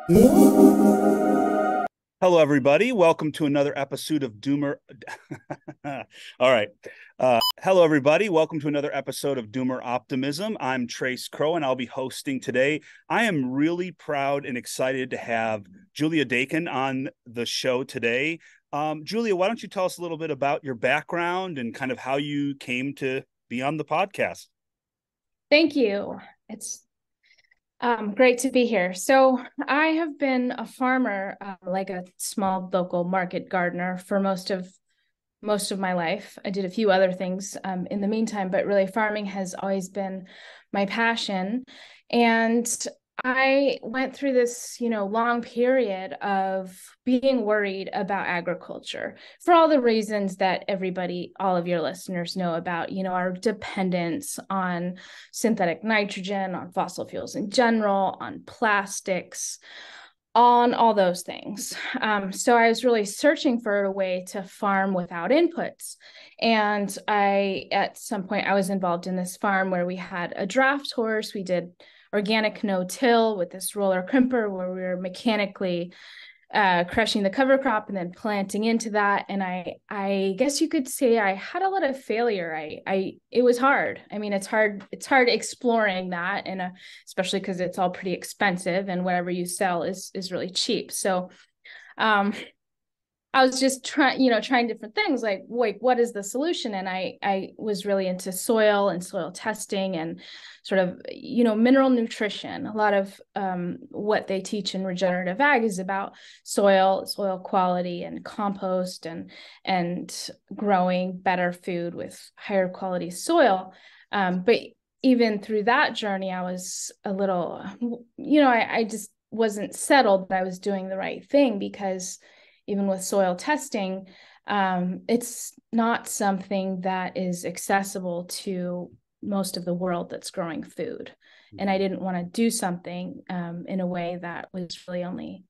Hello, everybody. Welcome to another episode of Doomer. All right. Hello, everybody. Welcome to another episode of Doomer Optimism. I'm Trace Crow, and I'll be hosting today. I am really proud and excited to have Julia Dakin on the show today. Julia, why don't you tell us a little bit about your background and kind of how you came to be on the podcast? Thank you. It's great to be here. So I have been a farmer, like a small local market gardener for most of my life. I did a few other things in the meantime, but really farming has always been my passion. And I went through this, long period of being worried about agriculture for all the reasons that all of your listeners know about, our dependence on synthetic nitrogen, on fossil fuels in general, on plastics, on all those things. So I was really searching for a way to farm without inputs. And at some point, I was involved in this farm where we had a draft horse. We did organic no-till with this roller crimper where we were mechanically crushing the cover crop and then planting into that. And I guess you could say I had a lot of failure. It was hard. I mean, it's hard exploring that, and especially because it's all pretty expensive, and whatever you sell is really cheap. So I was just trying different things like, what is the solution? And I was really into soil and soil testing and sort of, mineral nutrition. A lot of what they teach in regenerative ag is about soil quality and compost and growing better food with higher quality soil. But even through that journey, I was a little, I just wasn't settled that I was doing the right thing, because even with soil testing, it's not something that is accessible to most of the world that's growing food. And I didn't want to do something in a way that was really only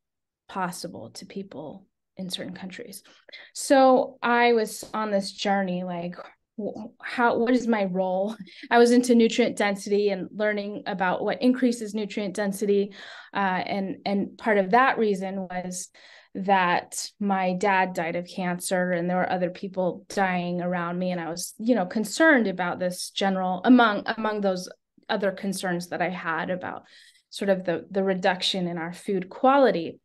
possible to people in certain countries. So I was on this journey, like, what is my role? I was into nutrient density and learning about what increases nutrient density. And part of that reason was that my dad died of cancer and there were other people dying around me. And I was, concerned about this general, among those other concerns that I had about sort of the reduction in our food quality.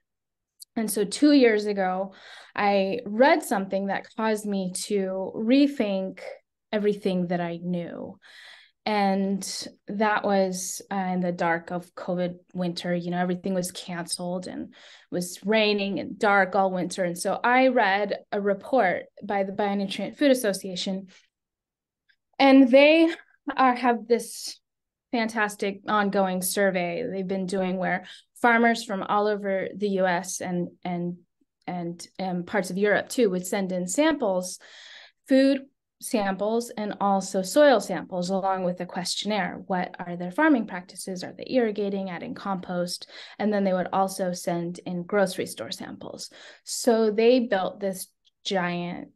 And so 2 years ago, I read something that caused me to rethink everything that I knew. And that was in the dark of COVID winter. Everything was canceled and was raining and dark all winter. And so I read a report by the Bionutrient Food Association, and they have this fantastic ongoing survey they've been doing where farmers from all over the US and parts of Europe too would send in food samples, and also soil samples along with a questionnaire. What are their farming practices? Are they irrigating, adding compost? And then they would also send in grocery store samples. So they built this giant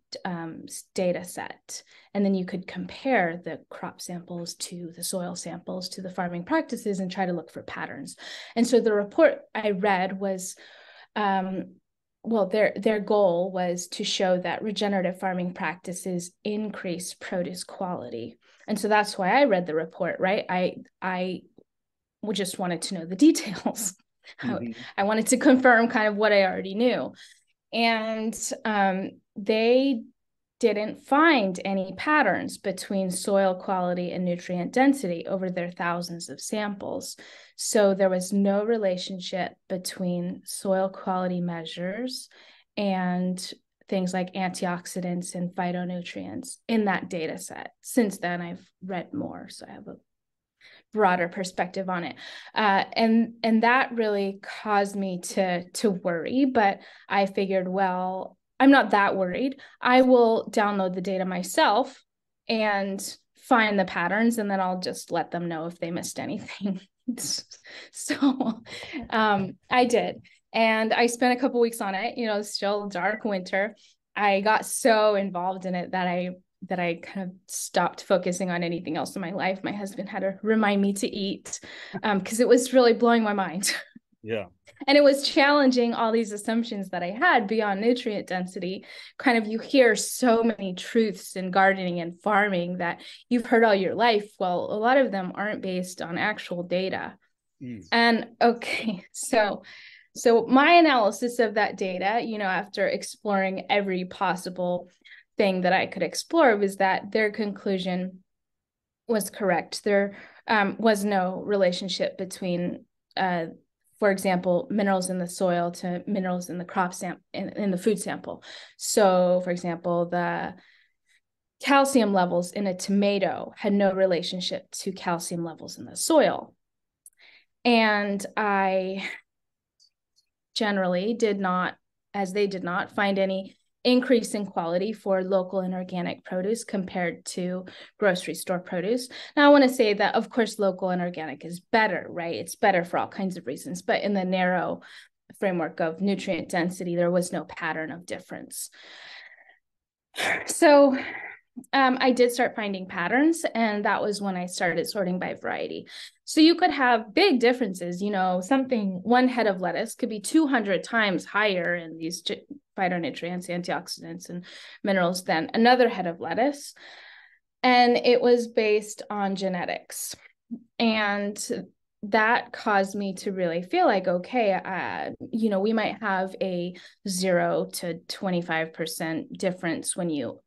data set, and then you could compare the crop samples to the soil samples to the farming practices and try to look for patterns. And so the report I read was their goal was to show that regenerative farming practices increase produce quality. And so that's why I read the report, right? I just wanted to know the details. Mm-hmm. I wanted to confirm kind of what I already knew. And they didn't find any patterns between soil quality and nutrient density over their thousands of samples. So there was no relationship between soil quality measures and things like antioxidants and phytonutrients in that data set. Since then, I've read more, so I have a broader perspective on it. And that really caused me to worry, but I figured, well, I'm not that worried. I will download the data myself and find the patterns, and then I'll just let them know if they missed anything. So I did. And I spent a couple weeks on it, still dark winter. I got so involved in it that I kind of stopped focusing on anything else in my life. My husband had to remind me to eat because it was really blowing my mind. Yeah. And it was challenging all these assumptions that I had beyond nutrient density. Kind of, you hear so many truths in gardening and farming that you've heard all your life. Well, a lot of them aren't based on actual data. And okay, so my analysis of that data, you know, after exploring every possible thing that I could explore, was that their conclusion was correct. There was no relationship between, for example, minerals in the soil to minerals in the crop sample, in the food sample. So, for example, the calcium levels in a tomato had no relationship to calcium levels in the soil. And I generally did not, as they did not, find any increase in quality for local and organic produce compared to grocery store produce. Now, I want to say that, of course, local and organic is better, right? It's better for all kinds of reasons, but in the narrow framework of nutrient density, there was no pattern of difference. So I did start finding patterns, and that was when I started sorting by variety. So you could have big differences, you know, one head of lettuce could be 200 times higher in these phytonutrients, antioxidants, and minerals than another head of lettuce. And it was based on genetics. And that caused me to really feel like, okay, you know, we might have a 0 to 25% difference when you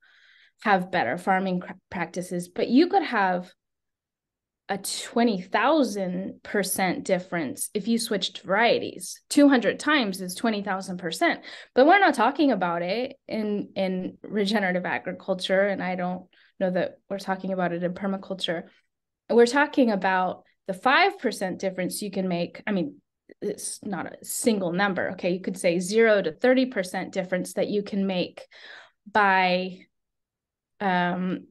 have better farming practices, but you could have a 20,000% difference if you switched varieties. 200 times is 20,000%, but we're not talking about it in regenerative agriculture, and I don't know that we're talking about it in permaculture. We're talking about the 5% difference you can make. I mean, it's not a single number, okay? You could say 0 to 30% difference that you can make by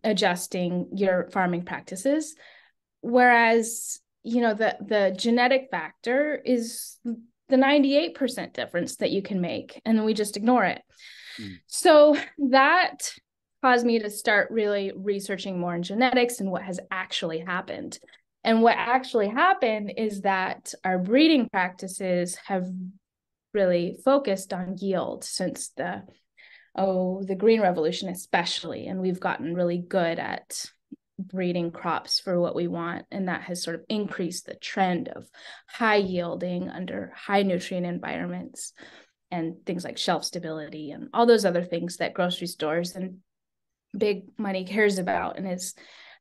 adjusting your farming practices. Whereas, you know, the genetic factor is the 98% difference that you can make, and then we just ignore it. So that caused me to start really researching more in genetics and what has actually happened. And what actually happened is that our breeding practices have really focused on yield since the Green Revolution especially, and we've gotten really good at breeding crops for what we want, and that has sort of increased the trend of high yielding under high nutrient environments and things like shelf stability and all those other things that grocery stores and big money cares about, and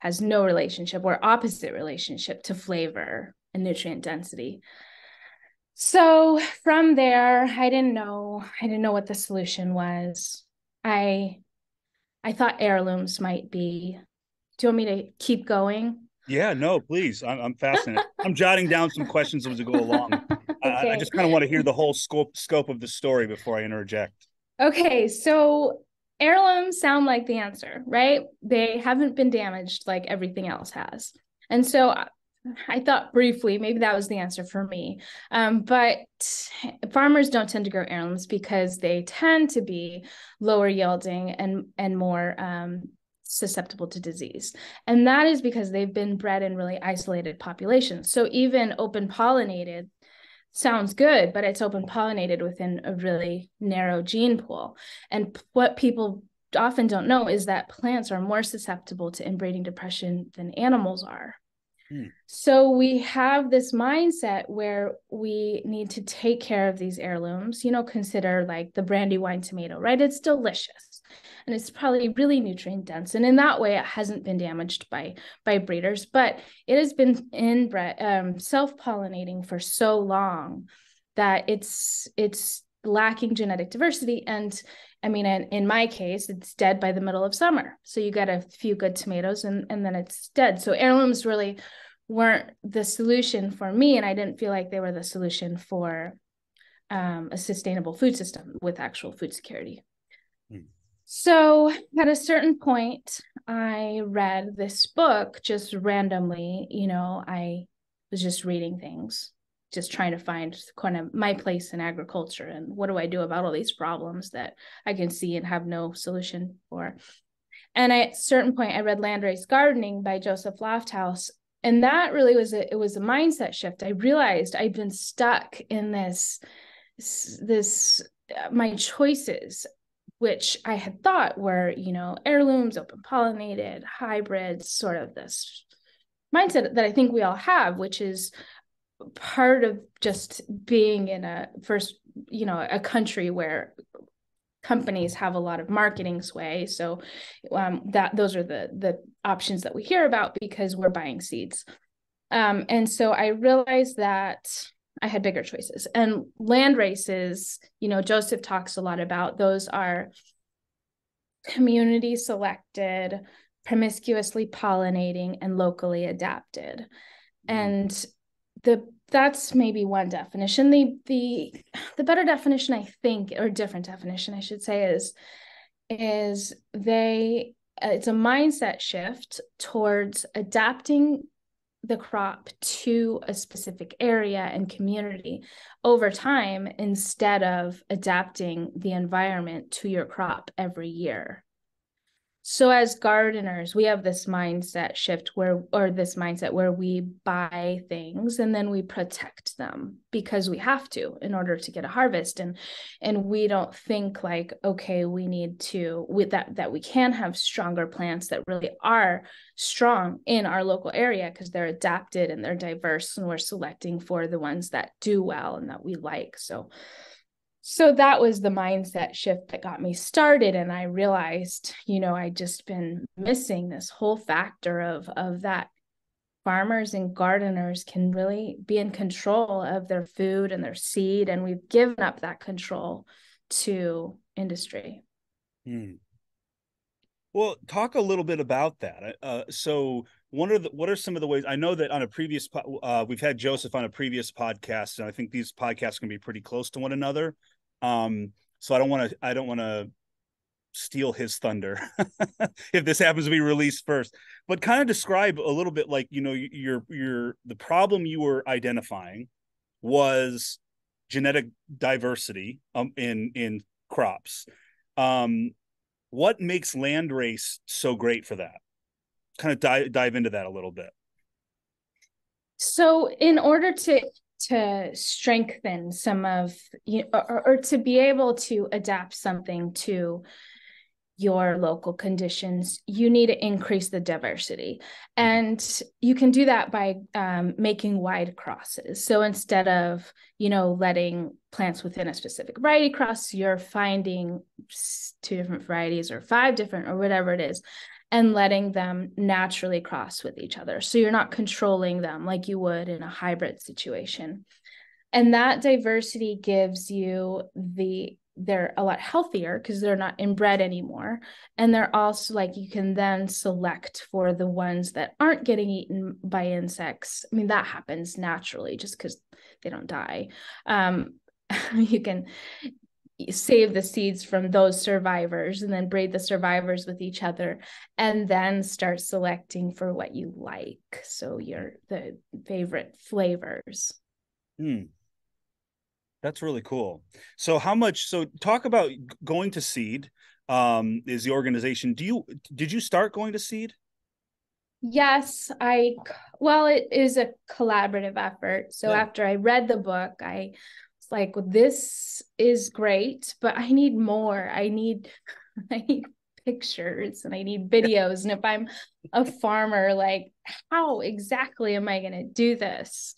has no relationship or opposite relationship to flavor and nutrient density. So from there, I didn't know what the solution was. I thought heirlooms might be. Do you want me to keep going? Yeah, no, please. I'm fascinated. I'm jotting down some questions as we go along. Okay. I just kind of want to hear the whole scope of the story before I interject. Okay, so heirlooms sound like the answer, right? They haven't been damaged like everything else has. And so I thought briefly maybe that was the answer for me. But farmers don't tend to grow heirlooms because they tend to be lower yielding and more susceptible to disease. And that is because they've been bred in really isolated populations. So even open pollinated sounds good, but it's open pollinated within a really narrow gene pool. And what people often don't know is that plants are more susceptible to inbreeding depression than animals are. So we have this mindset where we need to take care of these heirlooms, you know, consider like the Brandywine tomato, right? It's delicious and it's probably really nutrient dense. And in that way, it hasn't been damaged by breeders, but it has been inbred, self-pollinating for so long that it's lacking genetic diversity. And I mean, in my case, it's dead by the middle of summer. So you get a few good tomatoes and then it's dead. So heirlooms really weren't the solution for me. And I didn't feel like they were the solution for a sustainable food system with actual food security. So at a certain point, I read this book just randomly. You know, I was just reading things, just trying to find kind of my place in agriculture and what do I do about all these problems that I can see and have no solution for. And at a certain point, I read Landrace Gardening by Joseph Lofthouse, And that really was it was a mindset shift. I realized I'd been stuck in this my choices, which I had thought were, heirlooms, open pollinated, hybrids, sort of this mindset that I think we all have, which is part of just being in a country where companies have a lot of marketing sway. So those are the options that we hear about because we're buying seeds. And so I realized that I had bigger choices. And land races, Joseph talks a lot about, those are community selected, promiscuously pollinating, and locally adapted. And that's maybe one definition. The better definition, I think, or different definition, I should say, is it's a mindset shift towards adapting the crop to a specific area and community over time instead of adapting the environment to your crop every year. So as gardeners, we have this mindset shift where we buy things and then we protect them because we have to in order to get a harvest. And we don't think like, okay, we need to, with that we can have stronger plants that really are strong in our local area because they're adapted and they're diverse, and we're selecting for the ones that do well and that we like. So that was the mindset shift that got me started. And I realized, I'd just been missing this whole factor of that farmers and gardeners can really be in control of their food and their seed. And we've given up that control to industry. Well, talk a little bit about that. So what are some of the ways? I know that on a previous, we've had Joseph on a previous podcast, and I think these podcasts can be pretty close to one another. So I don't want to steal his thunder if this happens to be released first, but kind of describe a little bit, like, the problem you were identifying was genetic diversity in crops. What makes Landrace so great for that? Kind of dive into that a little bit. So in order to strengthen some of, or to be able to adapt something to your local conditions, you need to increase the diversity. And you can do that by making wide crosses. So instead of, letting plants within a specific variety cross, you're finding 2 different varieties or 5 different or whatever it is, and letting them naturally cross with each other. So you're not controlling them like you would in a hybrid situation. And that diversity gives you they're a lot healthier because they're not inbred anymore. And they're also like, you can then select for the ones that aren't getting eaten by insects. I mean, that happens naturally just because they don't die. You can save the seeds from those survivors and then breed the survivors with each other and then start selecting for what you like. So the favorite flavors. That's really cool. So talk about GoingToSeed, is the organization. Did you start GoingToSeed? Yes, it is a collaborative effort. So after I read the book, I was like, well, this is great, but I need more. I need pictures and I need videos. And if I'm a farmer, like, how exactly am I going to do this?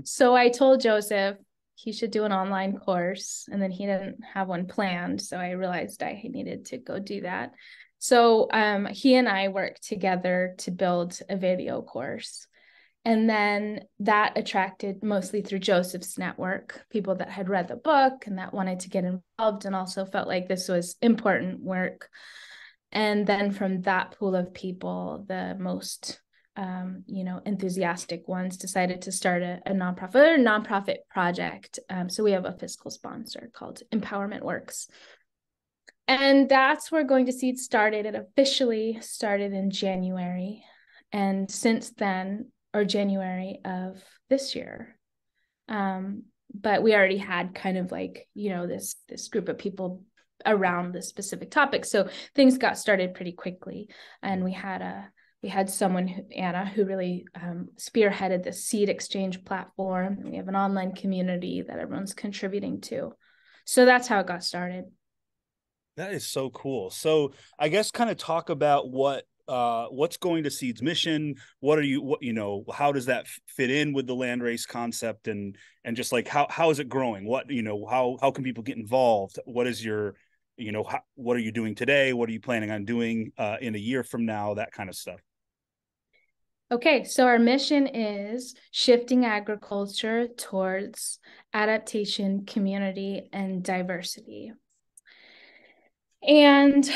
So I told Joseph he should do an online course, and then he didn't have one planned. So I realized I needed to go do that. So he and I worked together to build a video course. And then that attracted, mostly through Joseph's network, people that had read the book and that wanted to get involved and also felt like this was important work. And then from that pool of people, the most enthusiastic ones decided to start a nonprofit project. So we have a fiscal sponsor called Empowerment Works. And that's where GoingToSeed started. It officially started in January. And since then, or January of this year, but we already had kind of like, this group of people around this specific topic. So things got started pretty quickly. And we had We had someone, Anna, who really spearheaded the seed exchange platform. We have an online community that everyone's contributing to. So that's how it got started. That is so cool. So I guess kind of talk about what's GoingToSeed's mission. How does that fit in with the Landrace concept, and just like how is it growing? How can people get involved? What is your, what are you doing today? What are you planning on doing in a year from now? That kind of stuff. Okay, so our mission is shifting agriculture towards adaptation, community, and diversity. And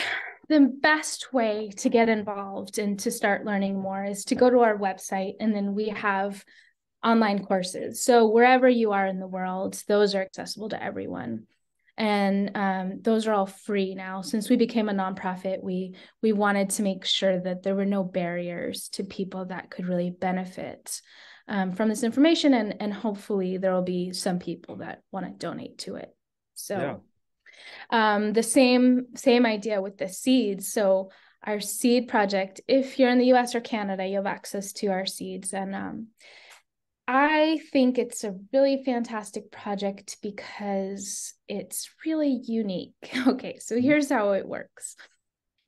the best way to get involved and to start learning more is to go to our website, and then we have online courses. So wherever you are in the world, those are accessible to everyone. And those are all free now. Since we became a nonprofit, we wanted to make sure that there were no barriers to people that could really benefit from this information, and hopefully there will be some people that want to donate to it. So the same idea with the seeds. So our seed project, if you're in the US or Canada, you have access to our seeds. And I think it's a really fantastic project because it's really unique. Okay, so here's how it works.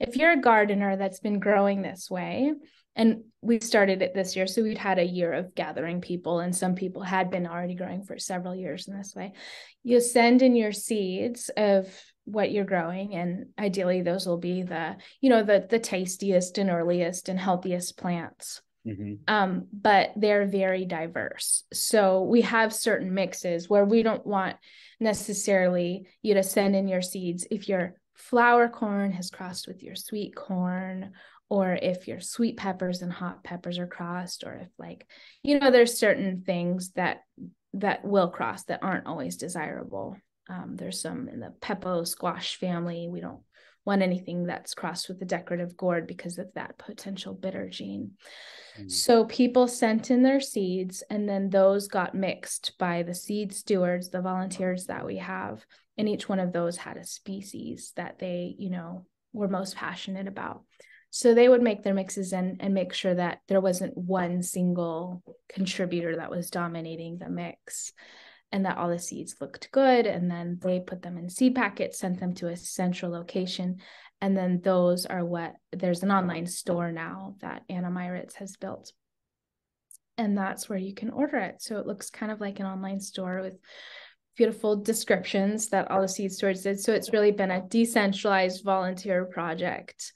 If you're a gardener that's been growing this way, and we started it this year, so we'd had a year of gathering people, and some people had been already growing for several years in this way. You send in your seeds of what you're growing, and ideally those will be the tastiest and earliest and healthiest plants. But they're very diverse. So we have certain mixes where we don't want necessarily you to send in your seeds if your flour corn has crossed with your sweet corn, or if your sweet peppers and hot peppers are crossed, or if there's certain things that will cross that aren't always desirable. There's some in the Peppo squash family. We don't want anything that's crossed with the decorative gourd because of that potential bitter gene. So people sent in their seeds, and then those got mixed by the seed stewards, the volunteers that we have. And each one of those had a species that they, were most passionate about. So they would make their mixes and make sure that there wasn't one single contributor that was dominating the mix, and that all the seeds looked good. And then they put them in seed packets, sent them to a central location. And then those are there's an online store now that Anna Myritz has built. And that's where you can order it. So it looks kind of like an online store with beautiful descriptions that all the seed stores did. So it's really been a decentralized volunteer project.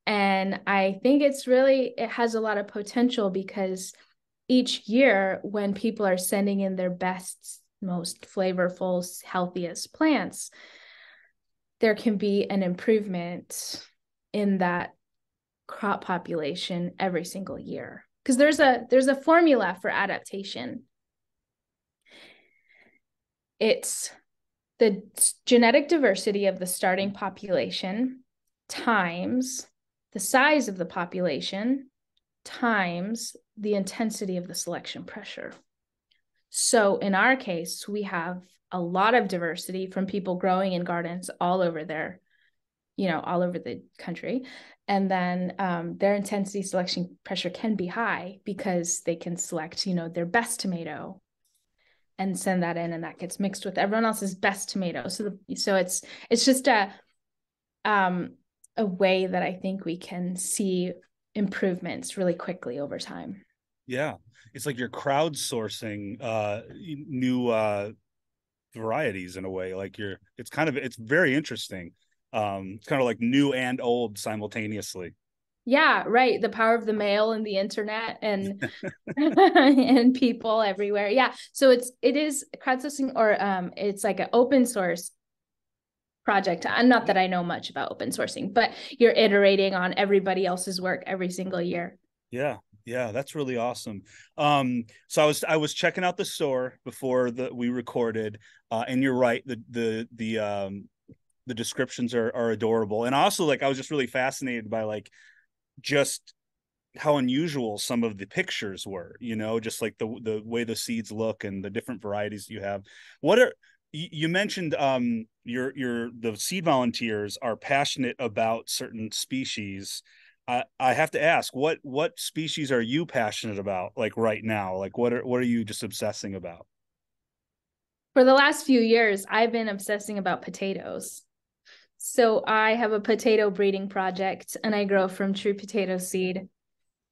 And I think it has a lot of potential, because each year when people are sending in their best, most flavorful, healthiest plants, there can be an improvement in that crop population every single year. Because there's a formula for adaptation. It's the genetic diversity of the starting population times the size of the population times the intensity of the selection pressure. So in our case, we have a lot of diversity from people growing in gardens all over all over the country. And then their intensity selection pressure can be high because they can select, their best tomato and send that in, and that gets mixed with everyone else's best tomato. So it's just a way that I think we can see improvements really quickly over time. Yeah, it's like you're crowdsourcing new varieties in a way. Like it's very interesting. It's kind of like new and old simultaneously. Yeah, right. The power of the mail and the internet and and people everywhere. Yeah. So it is crowdsourcing, or it's like an open source project. Not that I know much about open sourcing, but you're iterating on everybody else's work every single year. Yeah, that's really awesome. So I was checking out the store before we recorded, and you're right. The descriptions are adorable, and also I was just really fascinated by just how unusual some of the pictures were. Just like the way the seeds look and the different varieties you have. You mentioned the seed volunteers are passionate about certain species. I have to ask, what species are you passionate about, like right now? Like what are you just obsessing about? For the last few years, I've been obsessing about potatoes. So I have a potato breeding project and I grow from true potato seed.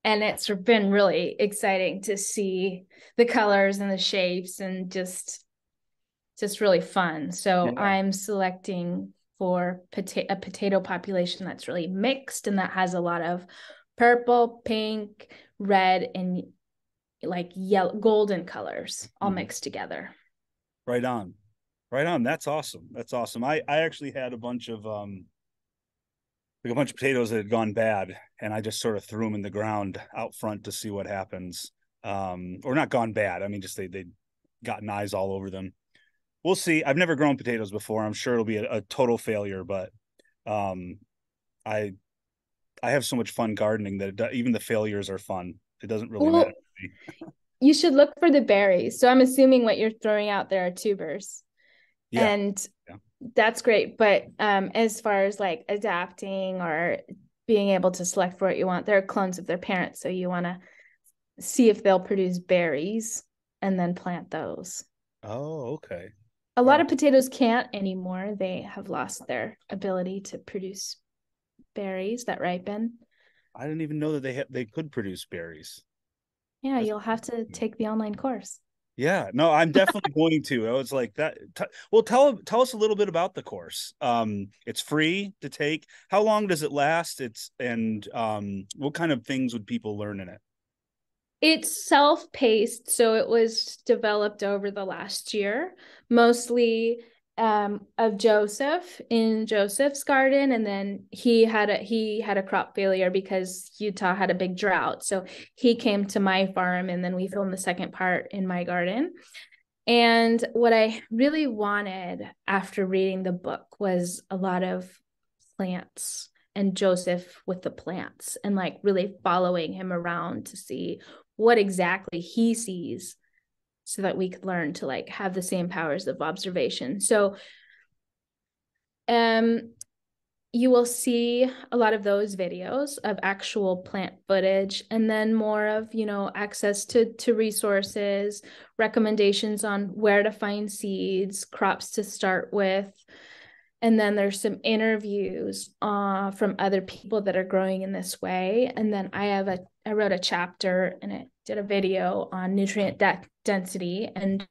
And it's been really exciting to see the colors and the shapes and just really fun. So Yeah. I'm selecting for a potato population that's really mixed and that has a lot of purple, pink, red, and like yellow, golden colors all mixed together. Right on. Right on. That's awesome. That's awesome. I actually had a bunch of potatoes that had gone bad, and I just sort of threw them in the ground out front to see what happens. Or not gone bad. I mean, just they gotten eyes all over them. We'll see. I've never grown potatoes before. I'm sure it'll be a total failure, but um, I I have so much fun gardening that even the failures are fun. It doesn't really matter Well, to me. you should look for the berries. So I'm assuming what you're throwing out there are tubers. Yeah. And Yeah. that's great. But as far as like adapting or being able to select for what you want, they're clones of their parents. So you want to see if they'll produce berries and then plant those. Oh, okay. A All lot right. of potatoes can't anymore. They have lost their ability to produce berries that ripen. I didn't even know that they could produce berries. Yeah, That's you'll have to take the online course. Yeah, no, I'm definitely going to. I was like that. Well, tell us a little bit about the course. It's free to take. How long does it last? What kind of things would people learn in it? It's self-paced, so it was developed over the last year, mostly of Joseph in Joseph's garden, and then he had a crop failure because Utah had a big drought. So he came to my farm, and then we filmed the second part in my garden. And what I really wanted after reading the book was a lot of plants and Joseph with the plants and like really following him around to see what exactly he sees so that we could learn to like have the same powers of observation. So um you will see a lot of those videos of actual plant footage and then more of, access to resources, recommendations on where to find seeds, crops to start with. And then there's some interviews from other people that are growing in this way. And then I wrote a chapter and it did a video on nutrient density and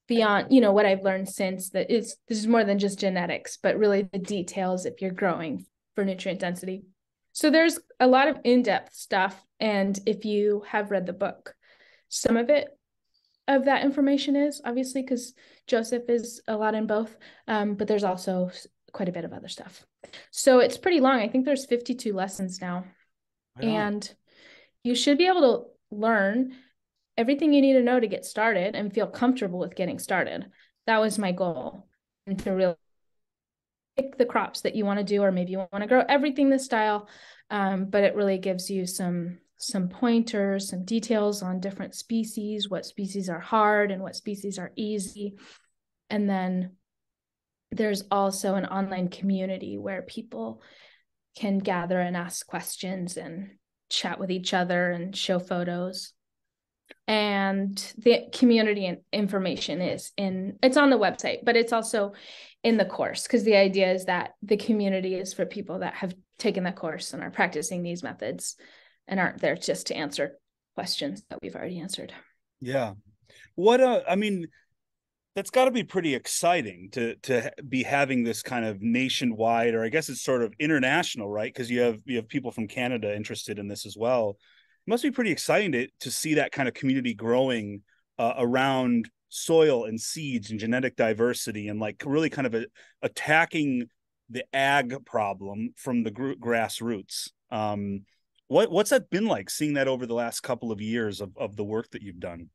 beyond, what I've learned since that this is more than just genetics, but really the details if you're growing for nutrient density. So there's a lot of in-depth stuff. And if you have read the book, some of that information is obviously because Joseph is a lot in both, but there's also quite a bit of other stuff. So it's pretty long. I think there's 52 lessons now. Right on. And you should be able to learn everything you need to know to get started and feel comfortable with getting started. That was my goal, and to really pick the crops that you want to do, or maybe you want to grow everything this style. But it really gives you some pointers, some details on different species, what species are hard and what species are easy. And then there's also an online community where people can gather and ask questions and chat with each other and show photos. And the community information it's on the website, but it's also in the course, because the idea is that the community is for people that have taken the course and are practicing these methods and aren't there just to answer questions that we've already answered. Yeah. I mean, that's got to be pretty exciting to be having this kind of nationwide, or I guess it's sort of international, right? Because you have people from Canada interested in this as well. It must be pretty exciting to see that kind of community growing around soil and seeds and genetic diversity, and like really kind of attacking the ag problem from the grassroots. What's that been like, seeing that over the last couple of years of the work that you've done?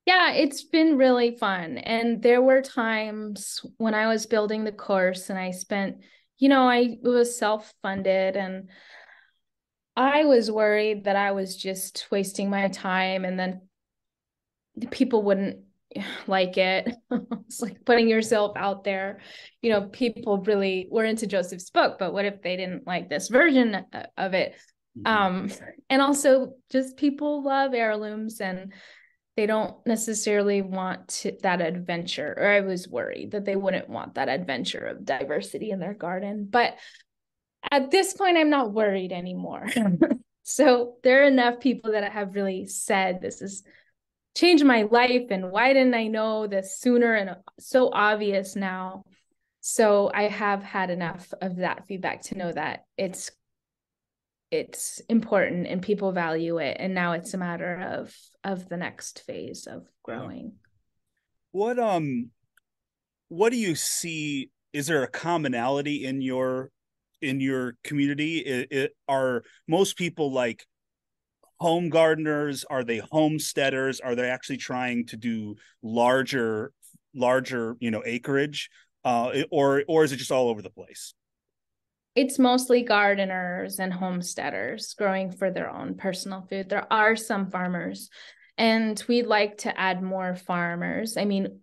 Yeah, it's been really fun. And there were times when I was building the course and I spent, I was self-funded and I was worried that I was just wasting my time and then people wouldn't like it. It's like putting yourself out there. People really were into Joseph's book, but what if they didn't like this version of it? And also just people love heirlooms and they don't necessarily want that adventure, or I was worried that they wouldn't want that adventure of diversity in their garden. But at this point, I'm not worried anymore. So there are enough people that have really said, this has changed my life. And why didn't I know this sooner? And so obvious now. So I have had enough of that feedback to know that it's important and people value it. And now it's a matter of the next phase of growing. What do you see? Is there a commonality in your community? Are most people like home gardeners? Are they homesteaders? Are they actually trying to do larger acreage? Or is it just all over the place? It's mostly gardeners and homesteaders growing for their own personal food. There are some farmers, and we'd like to add more farmers. I mean,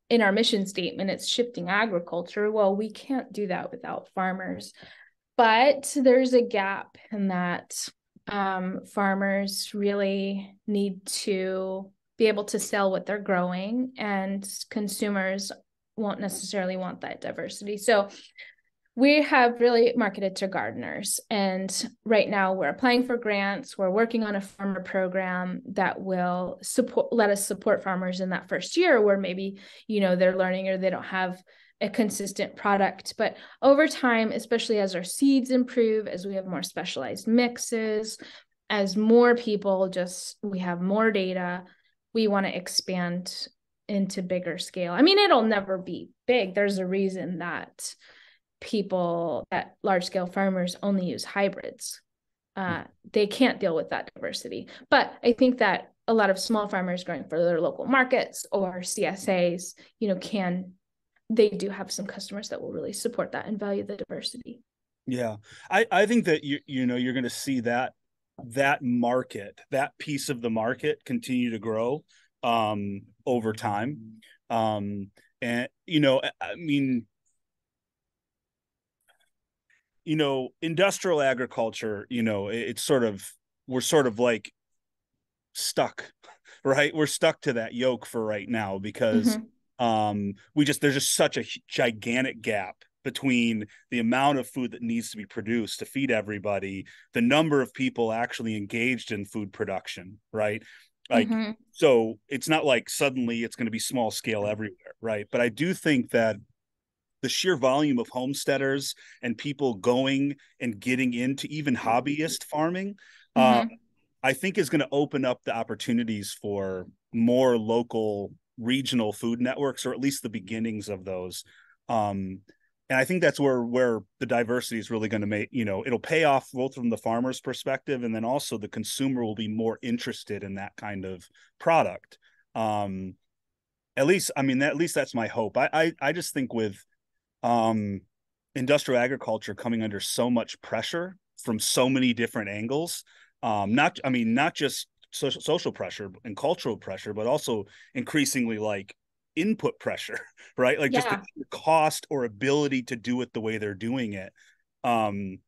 in our mission statement, it's shifting agriculture. Well, we can't do that without farmers, but there's a gap in that. Farmers really need to be able to sell what they're growing, and consumers won't necessarily want that diversity. So we have really marketed to gardeners, and right now we're applying for grants. We're working on a farmer program that will let us support farmers in that first year where maybe, they're learning or they don't have a consistent product. But over time, especially as our seeds improve, as we have more specialized mixes, as more people we have more data, we want to expand into bigger scale. I mean, it'll never be big. There's a reason that large scale farmers only use hybrids. They can't deal with that diversity. But I think that a lot of small farmers growing for their local markets or CSAs, they do have some customers that will really support that and value the diversity. Yeah. I think that you're going to see that market, that piece of the market continue to grow over time. And I mean, industrial agriculture, we're sort of like stuck, right? We're stuck to that yoke for right now because there's just such a gigantic gap between the amount of food that needs to be produced to feed everybody, the number of people actually engaged in food production, right? Like, so it's not like suddenly it's going to be small scale everywhere, right? But I do think that the sheer volume of homesteaders and people going and getting into even hobbyist farming, I think is going to open up the opportunities for more local regional food networks, or at least the beginnings of those. And I think that's where the diversity is really going to make, it'll pay off both from the farmer's perspective, and then also the consumer will be more interested in that kind of product. At least that's my hope. I just think with industrial agriculture coming under so much pressure from so many different angles, not just social pressure and cultural pressure, but also increasingly like input pressure, right? Like just the cost or ability to do it the way they're doing it. In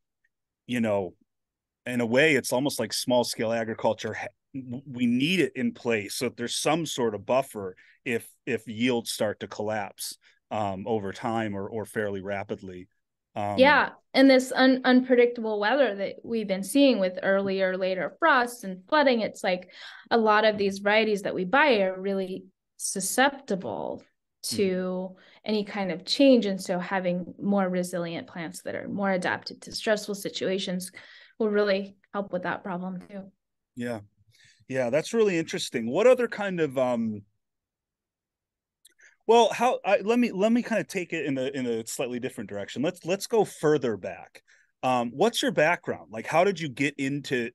a way, it's almost like small scale agriculture. We need it in place so that there's some sort of buffer if yields start to collapse over time or fairly rapidly. And this unpredictable weather that we've been seeing with earlier, later frosts and flooding, it's like a lot of these varieties that we buy are really susceptible to any kind of change. And so having more resilient plants that are more adapted to stressful situations will really help with that problem too. Yeah, that's really interesting. What other kind of let me kind of take it in a slightly different direction. Let's go further back. What's your background? Like, how did you get into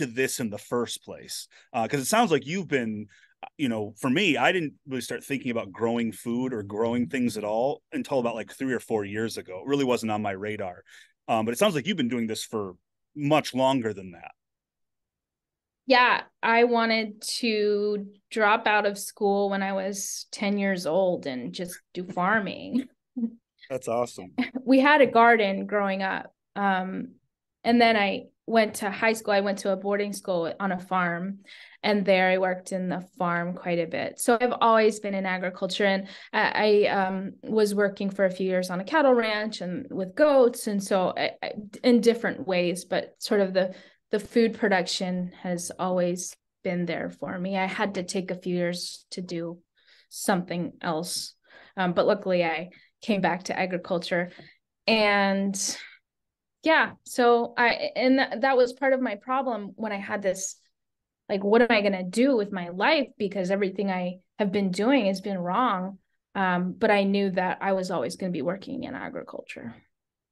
this in the first place? Because it sounds like you've been, for me, I didn't really start thinking about growing food or growing things at all until about like 3 or 4 years ago. It really wasn't on my radar. But it sounds like you've been doing this for much longer than that. Yeah, I wanted to drop out of school when I was 10 years old and just do farming. That's awesome. We had a garden growing up. And then I went to high school, I went to a boarding school on a farm, and there I worked in the farm quite a bit. So I've always been in agriculture, and I was working for a few years on a cattle ranch and with goats. And so in different ways, but sort of the food production has always been there for me. I had to take a few years to do something else. But luckily I came back to agriculture. And yeah, so that was part of my problem when I had this, like, what am I going to do with my life? Because everything I have been doing has been wrong. But I knew that I was always going to be working in agriculture.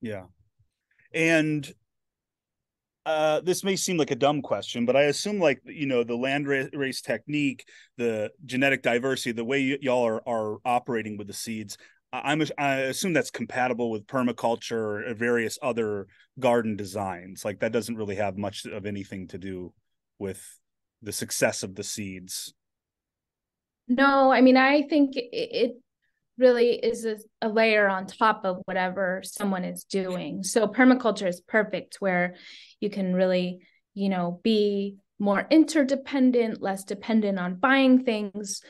Yeah. And this may seem like a dumb question, but I assume, like, the land race technique, the genetic diversity, the way y'all are operating with the seeds, I assume that's compatible with permaculture or various other garden designs. Like, that doesn't really have much of anything to do with the success of the seeds. No, I mean, I think it really is a layer on top of whatever someone is doing. So permaculture is perfect, where you can really, be more interdependent, less dependent on buying things.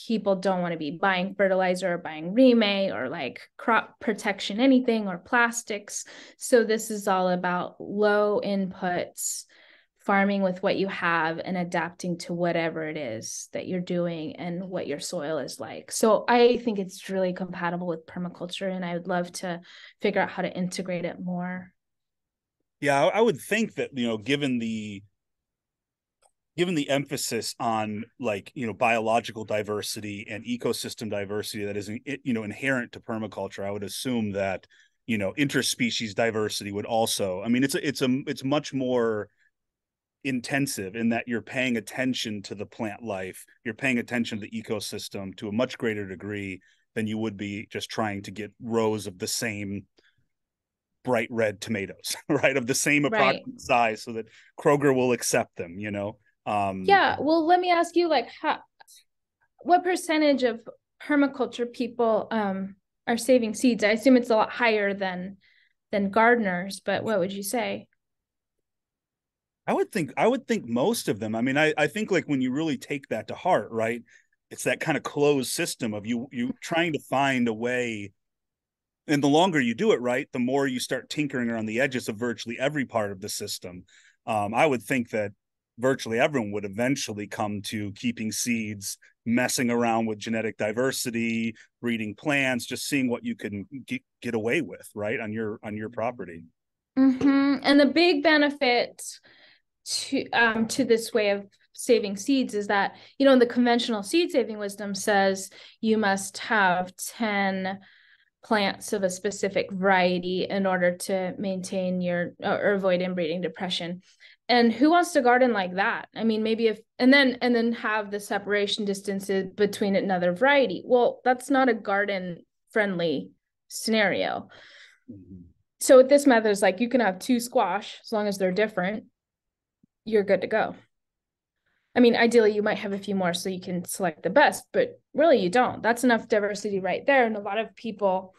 People don't want to be buying fertilizer or buying remay or like crop protection, anything, or plastics. So this is all about low inputs, farming with what you have and adapting to whatever it is that you're doing and what your soil is like. So I think it's really compatible with permaculture, and I would love to figure out how to integrate it more. Yeah, I would think that, given the emphasis on, like, biological diversity and ecosystem diversity that is, inherent to permaculture, I would assume that, interspecies diversity would also, I mean, it's much more intensive in that you're paying attention to the plant life, you're paying attention to the ecosystem to a much greater degree than you would be just trying to get rows of the same bright red tomatoes, right, of the same Right. approximate size, so that Kroger will accept them. Yeah. Well, let me ask you, like, what percentage of permaculture people are saving seeds? I assume it's a lot higher than gardeners, but what would you say? I would think most of them. I mean, I think, like, when you really take that to heart, right, it's that kind of closed system of you trying to find a way. And the longer you do it, right, the more you start tinkering around the edges of virtually every part of the system. I would think that virtually everyone would eventually come to keeping seeds, messing around with genetic diversity, breeding plants, just seeing what you can get away with, right, on your property. Mm-hmm. And the big benefit to this way of saving seeds is that, the conventional seed saving wisdom says you must have 10 plants of a specific variety in order to maintain or avoid inbreeding depression. And who wants to garden like that? I mean, maybe and then have the separation distances between another variety. Well, that's not a garden friendly scenario. Mm-hmm. So with this method, it's like you can have 2 squash as long as they're different, you're good to go. I mean, ideally, you might have a few more so you can select the best, but really you don't. That's enough diversity right there. And a lot of people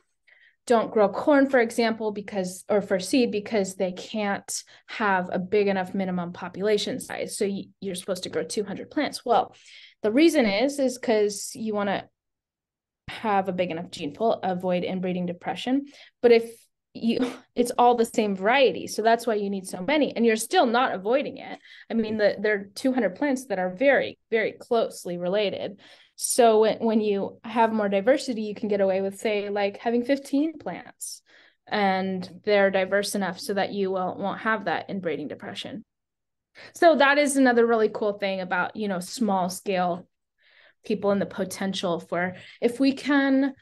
don't grow corn, for example, or for seed, because they can't have a big enough minimum population size. So you're supposed to grow 200 plants. Well, the reason is because you want to have a big enough gene pool, avoid inbreeding depression. But if it's all the same variety, so that's why you need so many, and you're still not avoiding it. I mean, there are 200 plants that are very, very closely related. So when you have more diversity, you can get away with, say, like having 15 plants, and they're diverse enough so that you won't have that inbreeding depression. So that is another really cool thing about, small scale people and the potential for, if we can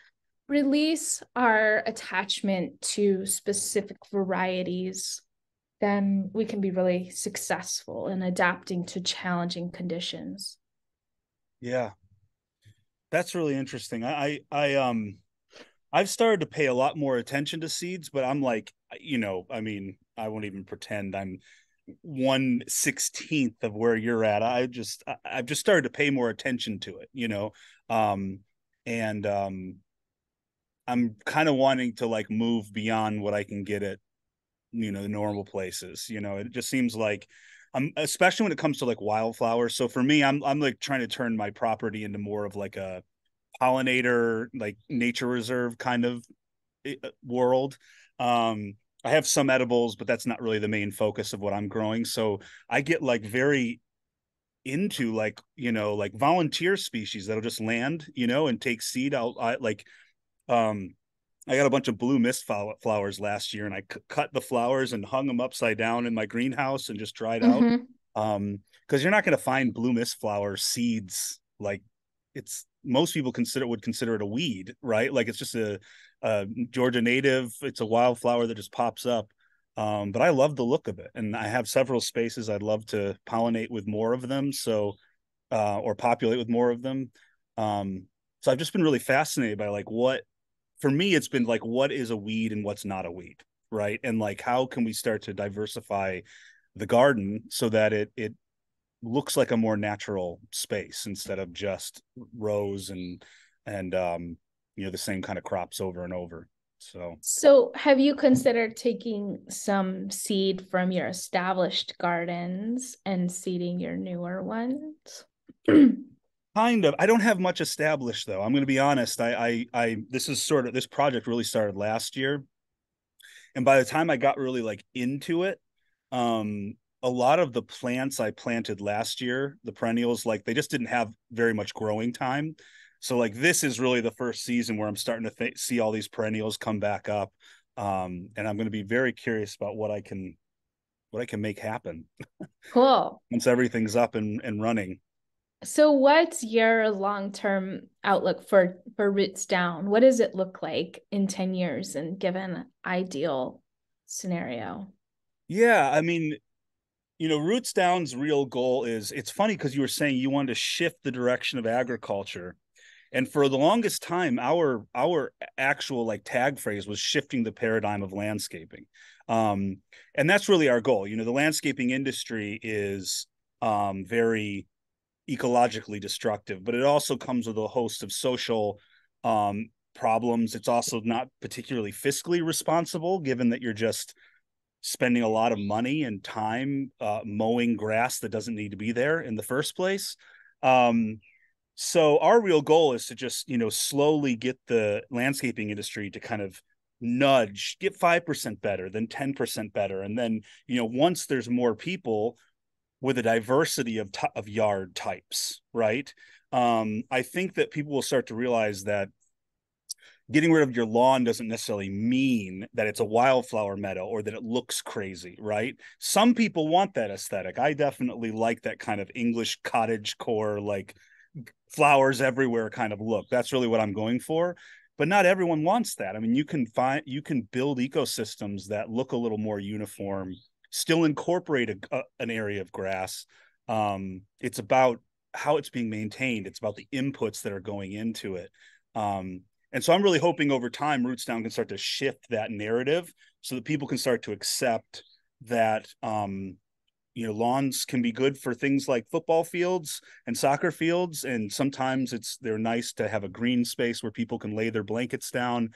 release our attachment to specific varieties, then we can be really successful in adapting to challenging conditions. Yeah, that's really interesting. I've started to pay a lot more attention to seeds, but I'm like, I mean, I won't even pretend I'm 1/16th of where you're at. I've just started to pay more attention to it. And I'm kind of wanting to, like, move beyond what I can get at the normal places. It just seems like especially when it comes to like wildflowers. So for me, I'm like trying to turn my property into more of like a pollinator, like nature reserve kind of world. I have some edibles, but that's not really the main focus of what I'm growing. So I get like very into like like volunteer species that'll just land and take seed. Um I got a bunch of blue mist flowers last year, and I cut the flowers and hung them upside down in my greenhouse and just dried out. Mm-hmm. Because you're not going to find blue mist flower seeds. Like, it's most people would consider it a weed, right? Like, it's just a Georgia native. It's a wildflower that just pops up. But I love the look of it, and I have several spaces I'd love to pollinate with more of them. So, or populate with more of them. So I've just been really fascinated by like for me, it's been like, what is a weed and what's not a weed, right? And like, how can we start to diversify the garden so that it looks like a more natural space instead of just rows and the same kind of crops over and over. So have you considered taking some seed from your established gardens and seeding your newer ones? Kind of. I don't have much established though. I'm going to be honest. This project really started last year, and by the time I got really like into it, a lot of the plants I planted last year, the perennials, like they just didn't have very much growing time. So like this is really the first season where I'm starting to see all these perennials come back up, and I'm going to be very curious about what I can make happen Cool. once everything's up and running. So what's your long-term outlook for Roots Down? What does it look like in 10 years and given ideal scenario? Yeah, I mean, Roots Down's real goal is, it's funny because you were saying you wanted to shift the direction of agriculture. And for the longest time, our actual like tag phrase was shifting the paradigm of landscaping. And that's really our goal. The landscaping industry is very ecologically destructive, but it also comes with a host of social problems. It's also not particularly fiscally responsible, given that you're just spending a lot of money and time mowing grass that doesn't need to be there in the first place. So our real goal is to just, slowly get the landscaping industry to kind of get 5% better, then 10% better. And then, once there's more people with a diversity of yard types, right? I think that people will start to realize that getting rid of your lawn doesn't necessarily mean that it's a wildflower meadow or that it looks crazy, right? Some people want that aesthetic. I definitely like that kind of English cottage core, like flowers everywhere kind of look. That's really what I'm going for. But not everyone wants that. I mean, you can build ecosystems that look a little more uniform, still incorporate an area of grass. It's about how it's being maintained. It's about the inputs that are going into it. And so I'm really hoping over time, Roots Down can start to shift that narrative so that people can start to accept that, lawns can be good for things like football fields and soccer fields. And sometimes they're nice to have a green space where people can lay their blankets down.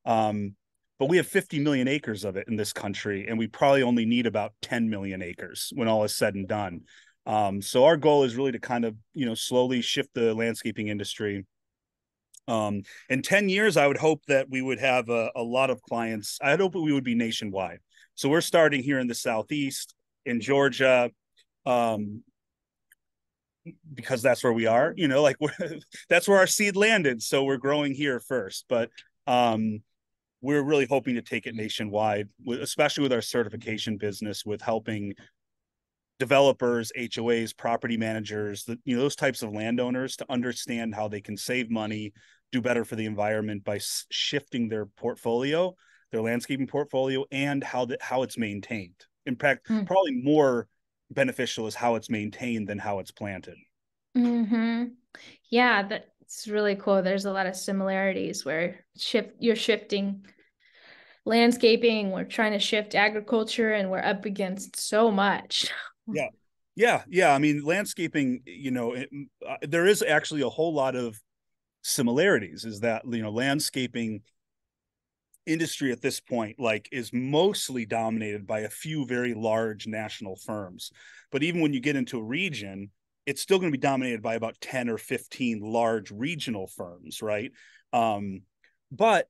But we have 50 million acres of it in this country, and we probably only need about 10 million acres when all is said and done. So our goal is really to kind of, slowly shift the landscaping industry. In 10 years, I would hope that we would have a lot of clients. I'd hope we would be nationwide. So we're starting here in the Southeast, in Georgia, because that's where we are, like that's where our seed landed. So we're growing here first, but we're really hoping to take it nationwide, especially with our certification business, with helping developers, HOAs, property managers, those types of landowners to understand how they can save money, do better for the environment by shifting their portfolio, their landscaping portfolio, and how it's maintained. In fact, probably more beneficial is how it's maintained than how it's planted. Mm-hmm. Yeah, that's really cool. There's a lot of similarities where you're shifting landscaping, we're trying to shift agriculture, and we're up against so much. Yeah. I mean, landscaping, there is actually a whole lot of similarities. Is that, landscaping industry at this point like is mostly dominated by a few very large national firms. But even when you get into a region, it's still going to be dominated by about 10 or 15 large regional firms, right? But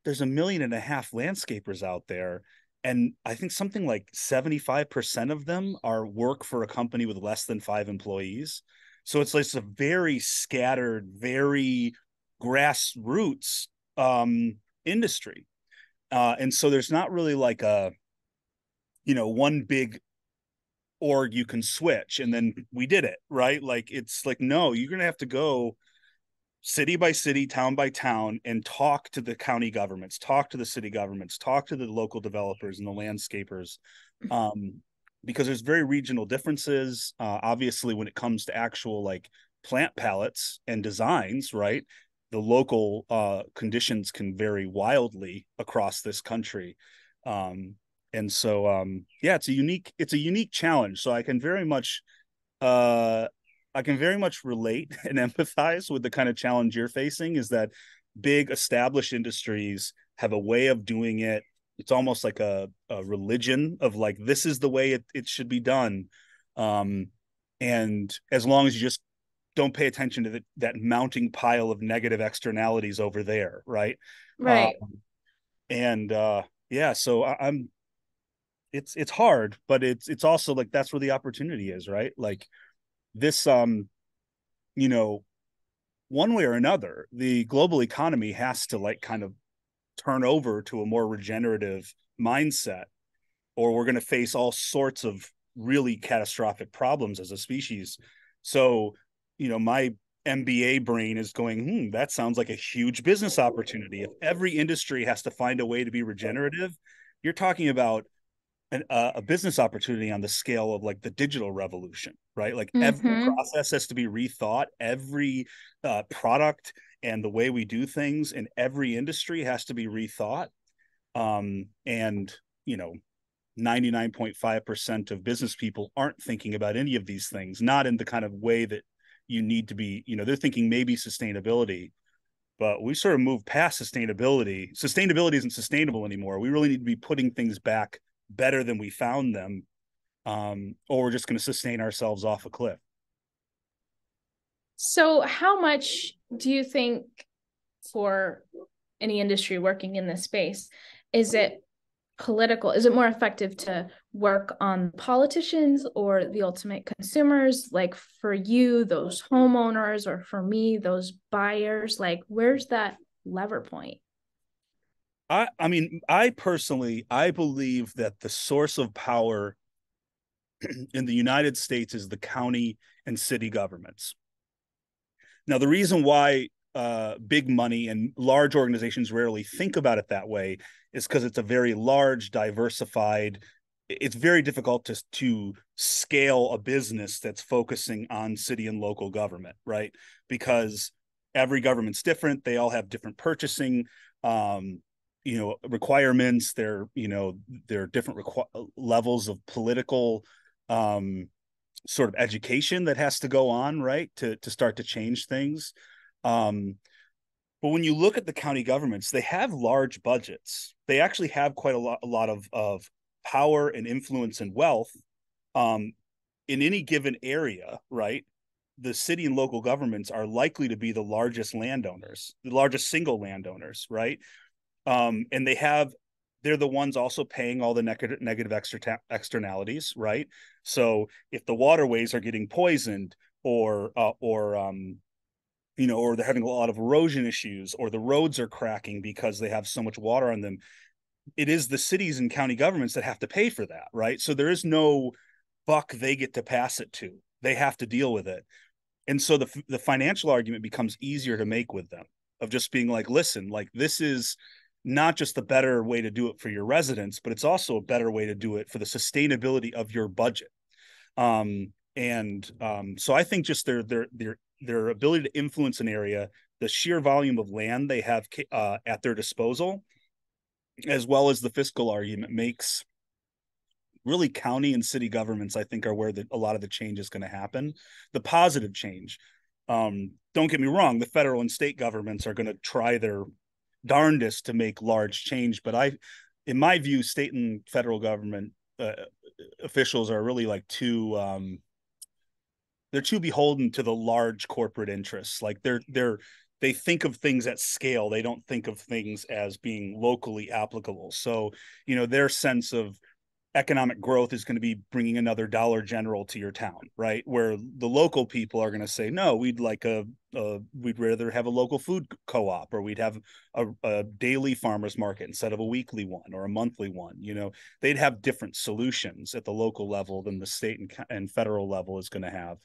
there's 1.5 million landscapers out there, and I think something like 75% of them are work for a company with less than 5 employees. So it's like a very scattered, very grassroots industry. And so there's not really like a, one big org you can switch and then we did it, right? Like, it's like, no, you're going to have to go city by city, town by town, and talk to the county governments, talk to the city governments, talk to the local developers and the landscapers, because there's very regional differences. Obviously, when it comes to actual like plant palettes and designs, right? The local conditions can vary wildly across this country. And so, yeah, it's a unique challenge. So I can very much relate and empathize with the kind of challenge you're facing, is that big established industries have a way of doing it. It's almost like a religion of like, this is the way it should be done. And as long as you just don't pay attention to that mounting pile of negative externalities over there. Right. Right. And yeah, so it's hard, but it's also like, that's where the opportunity is, right? Like this, one way or another, the global economy has to like kind of turn over to a more regenerative mindset, or we're going to face all sorts of really catastrophic problems as a species. So, my MBA brain is going, that sounds like a huge business opportunity. If every industry has to find a way to be regenerative, you're talking about a business opportunity on the scale of like the digital revolution, right? Like every process has to be rethought, every product and the way we do things in every industry has to be rethought. And 99.5% of business people aren't thinking about any of these things, not in the kind of way that you need to be. They're thinking maybe sustainability, but we sort of moved past sustainability. Sustainability isn't sustainable anymore. We really need to be putting things back better than we found them, or we're just going to sustain ourselves off a cliff. So how much do you think, for any industry working in this space, is it political? Is it more effective to work on politicians or the ultimate consumers? Like for you, those homeowners, or for me, those buyers? Like, where's that lever point? I mean, I personally, I believe that the source of power in the United States is the county and city governments. Now, the reason why big money and large organizations rarely think about it that way is because it's a very large, diversified. It's very difficult to scale a business that's focusing on city and local government, right? Because every government's different. They all have different purchasing requirements. There are different levels of political sort of education that has to go on, right, to start to change things. But when you look at the county governments, they have large budgets. They actually have quite a lot of power and influence and wealth in any given area, right? The city and local governments are likely to be the largest landowners, the largest single landowners, right? And they're the ones also paying all the negative externalities, right? So if the waterways are getting poisoned, or they're having a lot of erosion issues, or the roads are cracking because they have so much water on them, it is the cities and county governments that have to pay for that, right? So there is no buck they get to pass it to. They have to deal with it. And so the financial argument becomes easier to make with them, of just being like, listen, like, this is not just the better way to do it for your residents, but it's also a better way to do it for the sustainability of your budget. So I think just their ability to influence an area, the sheer volume of land they have at their disposal, as well as the fiscal argument, makes really county and city governments, I think, are where a lot of the change is going to happen. The positive change. Don't get me wrong, the federal and state governments are going to try their darndest to make large change. But in my view, state and federal government officials are really like they're too beholden to the large corporate interests. Like they think of things at scale. They don't think of things as being locally applicable. So, their sense of economic growth is going to be bringing another Dollar General to your town, right? Where the local people are going to say, no, we'd rather have a local food co-op, or we'd have a daily farmers market instead of a weekly one or a monthly one. They'd have different solutions at the local level than the state and federal level is going to have.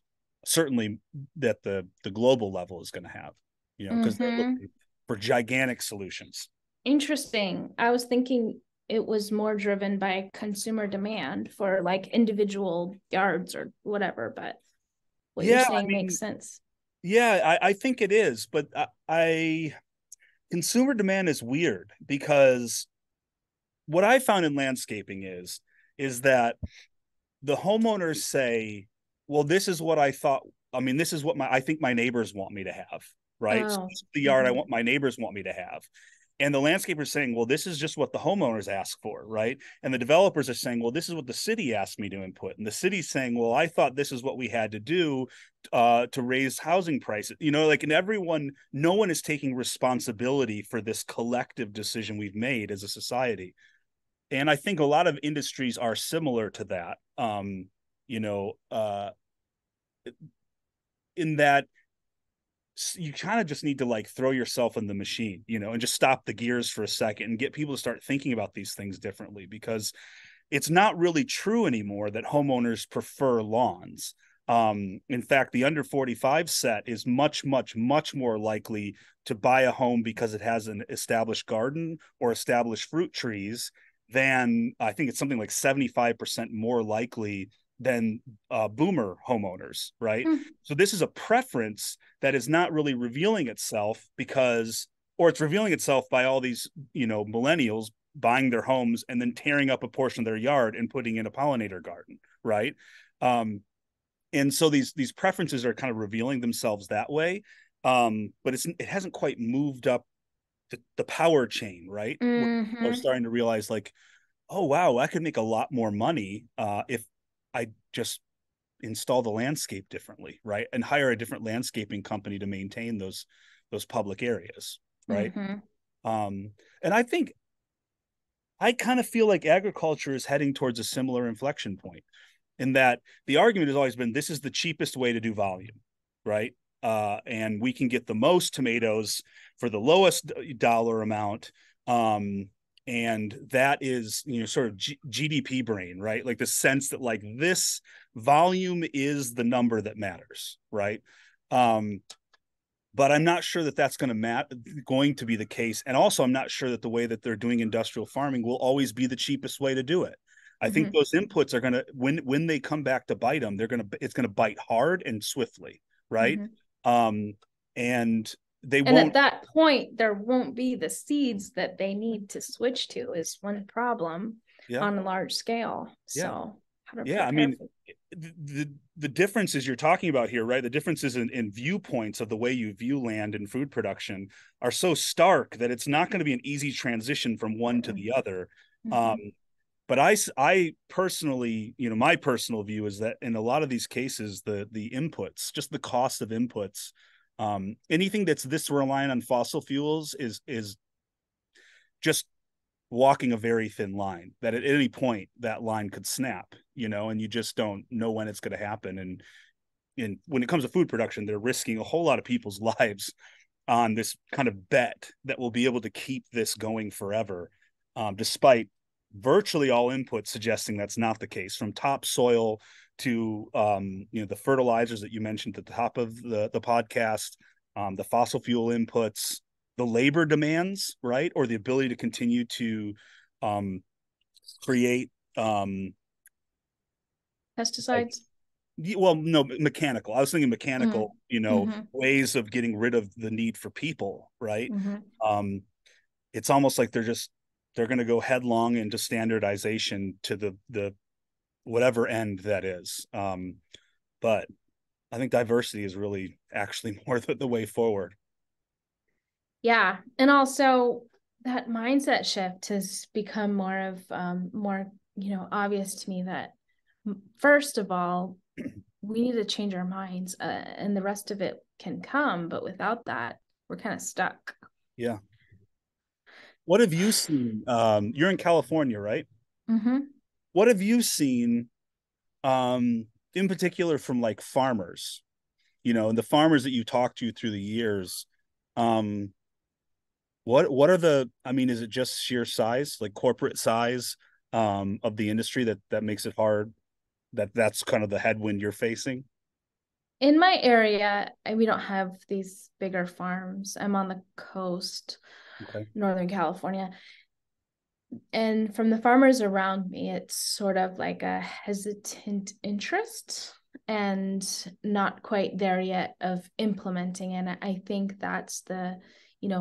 Certainly that the global level is going to have, because they're looking for gigantic solutions. Interesting. I was thinking it was more driven by consumer demand for like individual yards or whatever, but what you're saying makes sense. Yeah, I think it is, but consumer demand is weird, because what I found in landscaping is that the homeowners say, well, this is what I thought. I mean, this is what I think my neighbors want me to have, right? So this is the yard I want my neighbors want me to have. And the landscaper is saying, well, this is just what the homeowners ask for, right? And the developers are saying, well, this is what the city asked me to input. And the city's saying, well, I thought this is what we had to do to raise housing prices. And no one is taking responsibility for this collective decision we've made as a society. And I think a lot of industries are similar to that, in that you kind of just need to like throw yourself in the machine, and just stop the gears for a second and get people to start thinking about these things differently, because it's not really true anymore that homeowners prefer lawns. In fact, the under 45 set is much, much, much more likely to buy a home because it has an established garden or established fruit trees than, I think it's something like 75% more likely than boomer homeowners, right? So this is a preference that is not really revealing itself or it's revealing itself by all these, millennials buying their homes and then tearing up a portion of their yard and putting in a pollinator garden, right? And so these preferences are kind of revealing themselves that way, but it hasn't quite moved up the power chain, right? We're starting to realize like, oh wow, I could make a lot more money if I just install the landscape differently, right? And hire a different landscaping company to maintain those public areas, right? And I think I kind of feel like agriculture is heading towards a similar inflection point, in that the argument has always been this is the cheapest way to do volume, right? And we can get the most tomatoes for the lowest dollar amount. And that is, sort of GDP brain, right? Like the sense that like this volume is the number that matters, right? But I'm not sure that that's going to be the case. And also, I'm not sure that the way that they're doing industrial farming will always be the cheapest way to do it. I think those inputs are going to, when they come back to bite them, it's going to bite hard and swiftly, right? And at that point, there won't be the seeds that they need to switch to is one problem on a large scale. So how to prepare I mean, the differences you're talking about here, right? The differences in viewpoints of the way you view land and food production are so stark that it's not going to be an easy transition from one to the other. But I personally, my personal view is that in a lot of these cases, the inputs, just the cost of inputs, anything that's this reliant on fossil fuels is just walking a very thin line, that at any point that line could snap, and you just don't know when it's going to happen. And when it comes to food production, they're risking a whole lot of people's lives on this kind of bet that we'll be able to keep this going forever, despite virtually all inputs suggesting that's not the case, from topsoil to the fertilizers that you mentioned at the top of the podcast, the fossil fuel inputs, the labor demands, right? Or the ability to continue to create pesticides. Well, no, mechanical. I was thinking mechanical, ways of getting rid of the need for people, right? It's almost like they're going to go headlong into standardization to the whatever end that is. But I think diversity is really actually more the way forward. Yeah. And also that mindset shift has become more of more, obvious to me that first of all, we need to change our minds, and the rest of it can come. But without that, we're kind of stuck. Yeah. What have you seen? You're in California, right? Mm-hmm. What have you seen, in particular from like farmers, and the farmers that you talked to through the years? Um, what are I mean, is it just sheer size, like corporate size, of the industry that makes it hard? That's kind of the headwind you're facing? In my area, we don't have these bigger farms. I'm on the coast, Okay. Northern California. And from the farmers around me, it's sort of like a hesitant interest and not quite there yet of implementing. And I think that's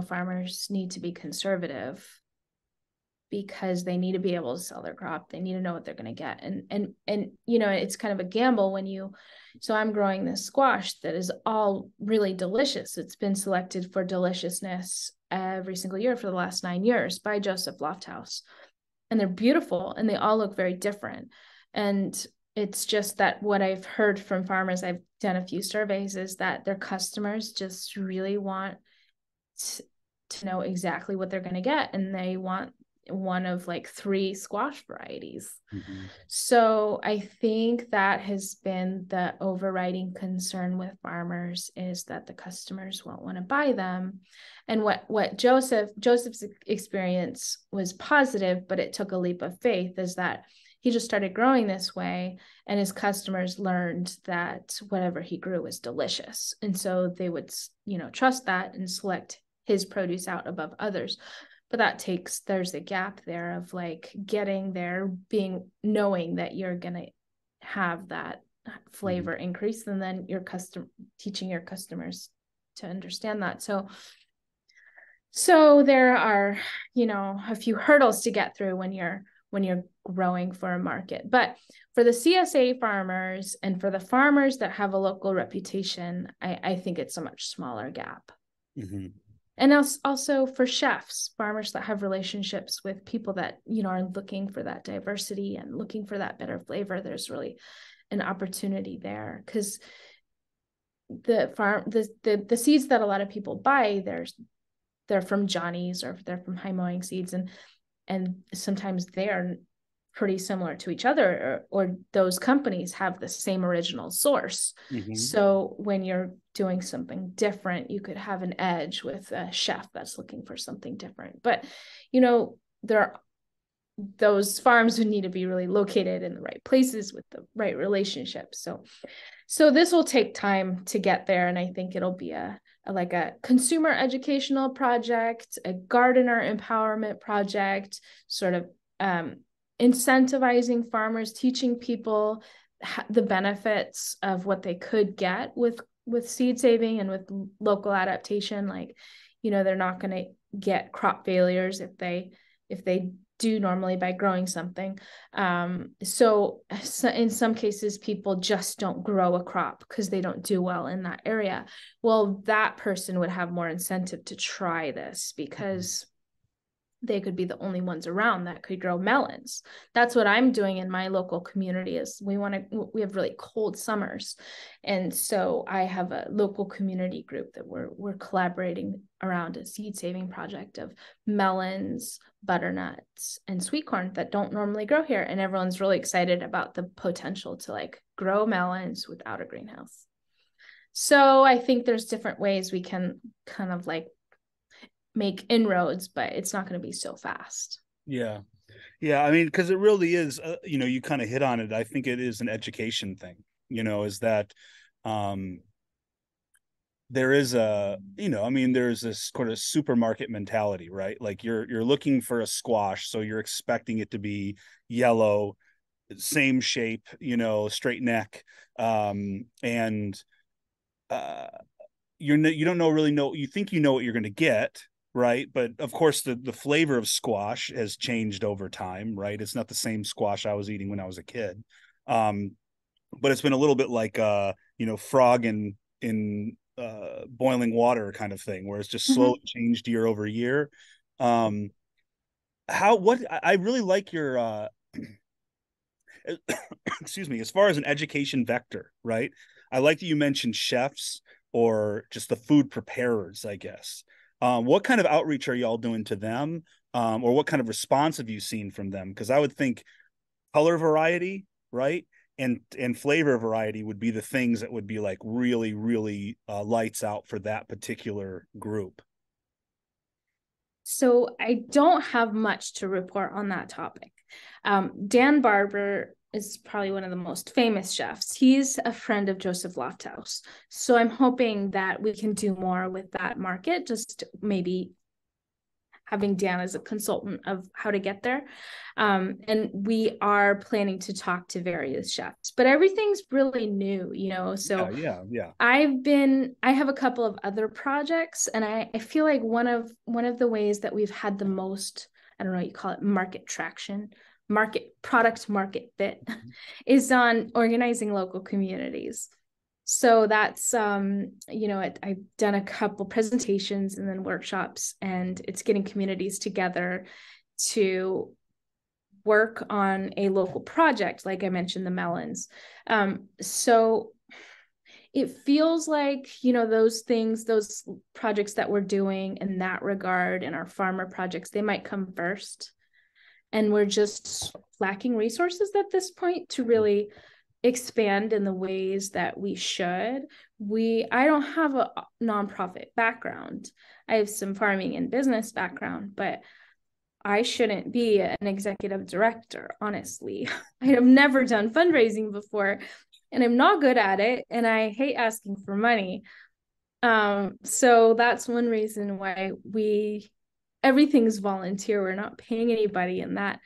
farmers need to be conservative because they need to be able to sell their crop. They need to know what they're going to get. And it's kind of a gamble so I'm growing this squash that is all really delicious. It's been selected for deliciousness every single year for the last 9 years by Joseph Lofthouse. And they're beautiful and they all look very different. And it's just that what I've heard from farmers, I've done a few surveys, is that their customers just really want to know exactly what they're going to get. And they want one of like 3 squash varieties. Mm-hmm. So I think that has been the overriding concern with farmers, is that the customers won't want to buy them. And what Joseph's experience was positive, but it took a leap of faith, is that he just started growing this way and his customers learned that whatever he grew was delicious. And so they would, trust that and select his produce out above others. But there's a gap there of like getting there, knowing that you're going to have that flavor Mm-hmm. increase, and then teaching your customers to understand that. So there are, a few hurdles to get through when you're growing for a market. But for the CSA farmers and for the farmers that have a local reputation, I think it's a much smaller gap. Mm-hmm. And also for chefs, farmers that have relationships with people that, are looking for that diversity and looking for that better flavor, there's really an opportunity there, because the seeds that a lot of people buy, they're from Johnny's or they're from High Mowing Seeds, and sometimes they are pretty similar to each other, or those companies have the same original source. Mm-hmm. So when you're doing something different, you could have an edge with a chef that's looking for something different. But those farms would need to be really located in the right places with the right relationships. So this will take time to get there, and I think it'll be like a consumer educational project, a gardener empowerment project, sort of incentivizing farmers, teaching people the benefits of what they could get with seed saving and with local adaptation. Like, they're not going to get crop failures if they do normally by growing something. So in some cases, people just don't grow a crop because they don't do well in that area. Well, that person would have more incentive to try this because they could be the only ones around that could grow melons. That's what I'm doing in my local community. Is we have really cold summers. And so I have a local community group that we're collaborating around a seed saving project of melons, butternuts, and sweet corn that don't normally grow here. And everyone's really excited about the potential to like grow melons without a greenhouse. So I think there's different ways we can kind of like make inroads, but it's not going to be so fast. Yeah. Yeah. I mean, because it really is, you kind of hit on it. I think it is an education thing, is that there is there's this sort of supermarket mentality, right? Like you're looking for a squash, so you're expecting it to be yellow, same shape, straight neck, and you don't really know. You think you know what you're going to get, right? But of course, the flavor of squash has changed over time, right? It's not the same squash I was eating when I was a kid, but it's been a little bit like frog in boiling water kind of thing, where it's just Mhm. slowly changed year over year. What I really like your excuse me, as far as an education vector, right? I like that you mentioned chefs or just the food preparers, I guess. What kind of outreach are y'all doing to them? Or what kind of response have you seen from them? Because I would think color variety, right? And flavor variety would be the things that would be like really, really lights out for that particular group. So I don't have much to report on that topic. Dan Barber is probably one of the most famous chefs. He's a friend of Joseph Lofthouse. So I'm hoping that we can do more with that market, just maybe having Dan as a consultant of how to get there. And we are planning to talk to various chefs, but everything's really new, you know? So Yeah. I have a couple of other projects, and I feel like one of the ways that we've had the most, I don't know what you call it, market traction, product market fit is on organizing local communities. So that's I've done a couple presentations and then workshops, and it's getting communities together to work on a local project, like I mentioned, the melons. So it feels like, those things, those projects that we're doing in that regard, and our farmer projects, they might come first. And we're just lacking resources at this point to really expand in the ways that we should. I don't have a nonprofit background. I have some farming and business background, but I shouldn't be an executive director, honestly. I have never done fundraising before, and I'm not good at it, and I hate asking for money. So that's one reason why everything's volunteer. We're not paying anybody, and that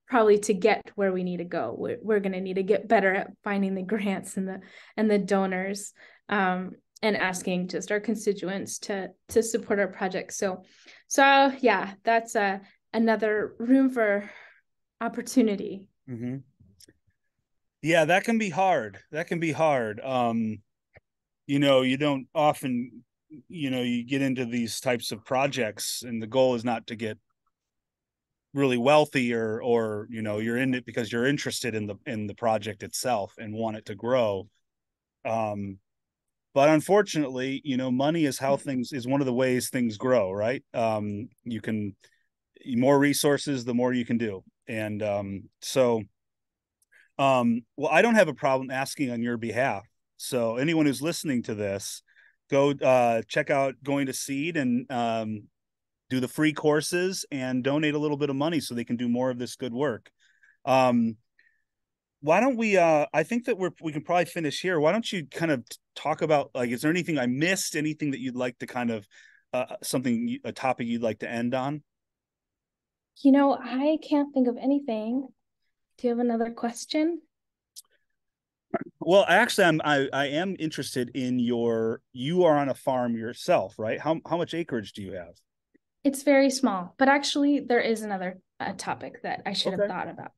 probably to get where we need to go. We're going to need to get better at finding the grants and the donors, and asking just our constituents to support our project. So yeah, that's another room for opportunity. Mm-hmm. Yeah, that can be hard. That can be hard. You don't often, you get into these types of projects and the goal is not to get really wealthy or you're in it because you're interested in the project itself and want it to grow. But unfortunately, money is how things is one of the ways things grow, right? You can more resources, the more you can do. And well, I don't have a problem asking on your behalf. So anyone who's listening to this, go check out GoingToSeed and do the free courses and donate a little bit of money so they can do more of this good work. Why don't we I think that we can probably finish here. Why don't you kind of talk about, like, is there anything I missed, anything that you'd like to kind of a topic you'd like to end on? I can't think of anything. Do you have another question? Well, actually, I am interested in you are on a farm yourself, right? How much acreage do you have? It's very small, but actually there is another topic that I should have Okay. thought about.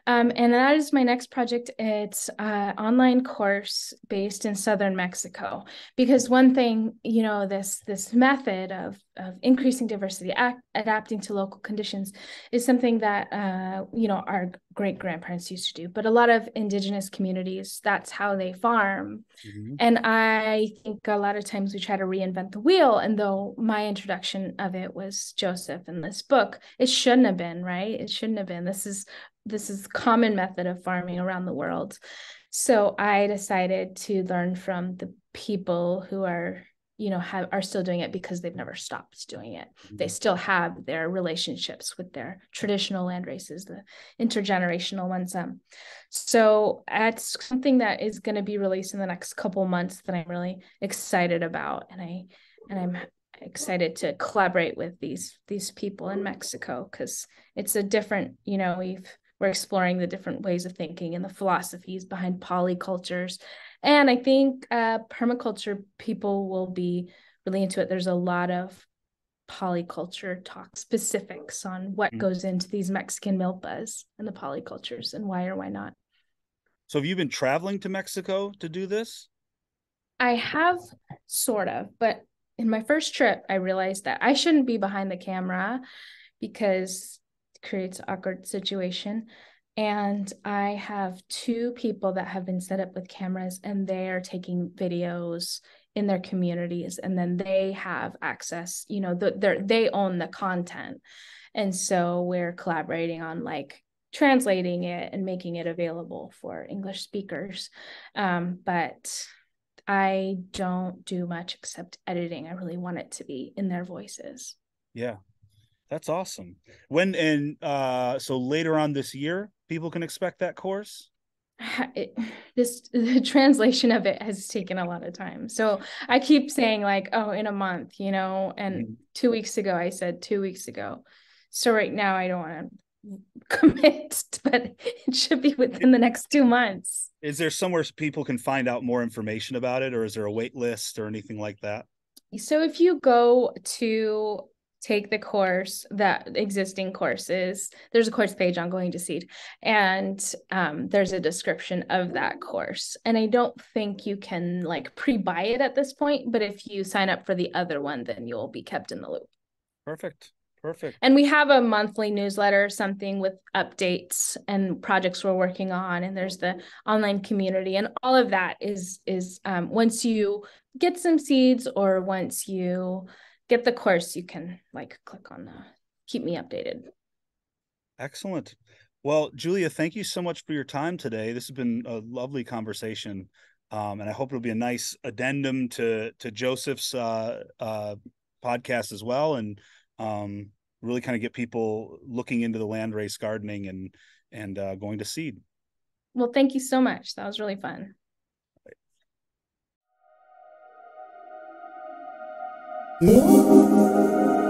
And that is my next project. It's an online course based in southern Mexico. Because one thing, this method of increasing diversity, adapting to local conditions, is something that our great grandparents used to do. But a lot of indigenous communities, that's how they farm. Mm-hmm. And I think a lot of times we try to reinvent the wheel. And though my introduction of it was Joseph in this book, it shouldn't have been, right? It shouldn't have been. This is common method of farming around the world. So I decided to learn from the people who are still doing it, because they've never stopped doing it. They still have their relationships with their traditional land races, the intergenerational ones. So it's something that is going to be released in the next couple months that I'm really excited about, and I'm excited to collaborate with these people in Mexico, because it's a different, we're exploring the different ways of thinking and the philosophies behind polycultures. And I think permaculture people will be really into it. There's a lot of polyculture talk, specifics on what goes into these Mexican milpas and the polycultures and why or why not. So have you been traveling to Mexico to do this? I have sort of, but in my first trip, I realized that I shouldn't be behind the camera because it creates an awkward situation. And I have two people that have been set up with cameras, and they are taking videos in their communities, and then they have access, they own the content. And so we're collaborating on like translating it and making it available for English speakers. But I don't do much except editing. I really want it to be in their voices. Yeah, that's awesome. So later on this year, people can expect that course? The translation of it has taken a lot of time. So I keep saying like, oh, in a month, and 2 weeks ago, I said 2 weeks ago. So right now I don't want to commit, but it should be within the next 2 months. Is there somewhere people can find out more information about it, or is there a wait list or anything like that? So if you go to take the course, that existing courses, there's a course page on GoingToSeed, and there's a description of that course. And I don't think you can like pre-buy it at this point, but if you sign up for the other one, then you'll be kept in the loop. Perfect. And we have a monthly newsletter, something with updates and projects we're working on. And there's the online community, and all of that is once you get some seeds or once you get the course, you can like click on the keep me updated. Excellent. Well, Julia, thank you so much for your time today. This has been a lovely conversation. And I hope it'll be a nice addendum to Joseph's podcast as well. And really kind of get people looking into the landrace gardening and going to seed. Well, thank you so much. That was really fun. Right.